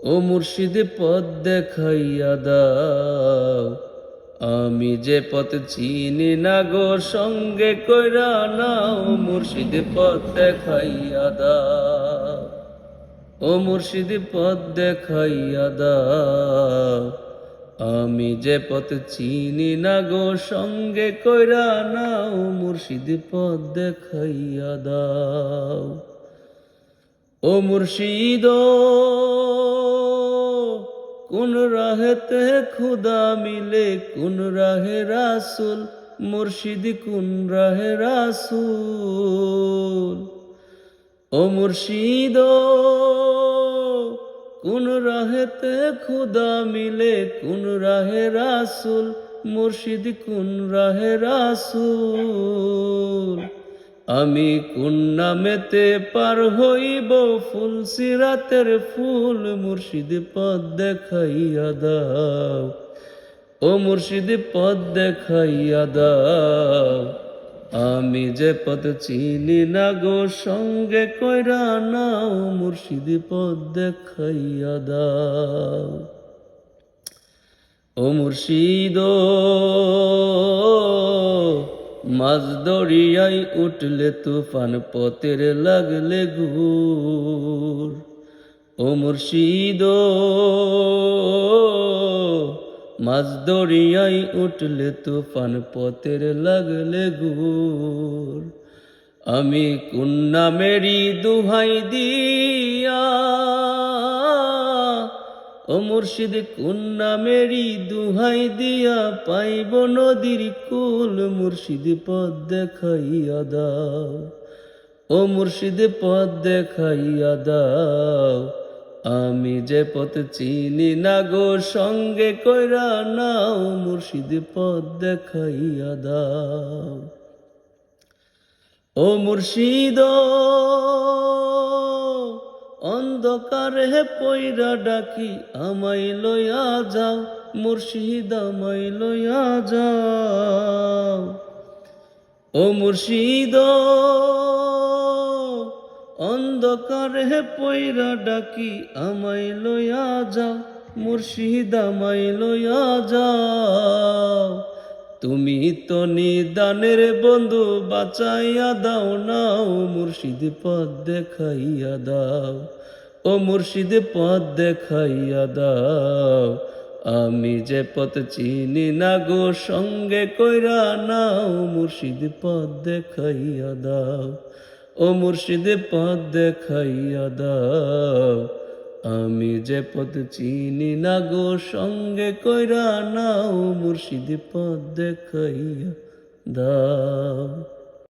ও মুর্শিদ পথ দেখাইয়া দাও, আমি যে পথ চিনি না গো সঙ্গে কইরা নাও। মুর্শিদ পথ দেখাইয়া দাও, ও মুর্শিদ পথ দেখাইয়া দাও, আমি যে পথ চিনি না গো সঙ্গে কইরা নাও। মুর্শিদ পথ দেখাইয়া দাও, ও মুর্শিদ কোন রাহেতে খুদা মিলে, কোন রাহে রাসূল। মুর্শিদ কোন রাহে রাসূল, ও মুর্শিদ কোন রাহেতে খুদা মিলে, কোন রাহে রাসূল। মুর্শিদ কোন রাহে রাসূল, আমি কোন নামেতে পার হইব ফুল সিরাতের ফুল। মুর্শিদ পথ দেখাইয়া দাও, ও মুর্শিদ পথ দেখাইয়া দাও, আমি যে পথ চিনি না গো সঙ্গে কইরা নাও। মুর্শিদ পথ দেখাইয়া দাও, ও মুর্শিদ মাঝ দরিয়ায় উঠলে তুফান, পথের লাগলে ঘুর। ও মুর্শিদ মাঝ দরিয়ায় উঠলে তুফান, পথের লাগলে ঘুর। আমি কোন নামেরই দুহাই দিয়া, ও মুর্শিদ কোন নামেরই দুহাই দিয়া পাইব নদীর কুল। মুর্শিদ পথ দেখাইয়া দাও, ও মুর্শিদ পথ দেখাইয়া দাও, আমি যে পথ চিনি না গো সঙ্গে কইরা নাও। মুর্শিদ পথ দেখাইয়া দাও, ও মুর্শিদ অন্ধকারে পইরা ডাকি, আমায় লইয়া যাও। মুর্শিদ আমায় লইয়া যাও, ও মুর্শিদ অন্ধকারে পইরা ডাকি, আমায় লইয়া যাও। মুর্শিদ আমায় লইয়া যাও, তুমি তো নিদানের বন্ধু, বাঁচাইয়া দাও নাও। মুর্শিদ পথ দেখাইয়া দাও, ও মুর্শিদ পথ দেখাইয়া দাও, আমি যে পথ চিনি না গো সঙ্গে কইরা নাও। মুর্শিদ পথ দেখাইয়া দাও, ও মুর্শিদ পথ দেখাইয়া দাও, আমি যে পথ চিনি না গো সঙ্গে কইরা নাও। মুর্শিদ পথ দেখাইয়া দাও।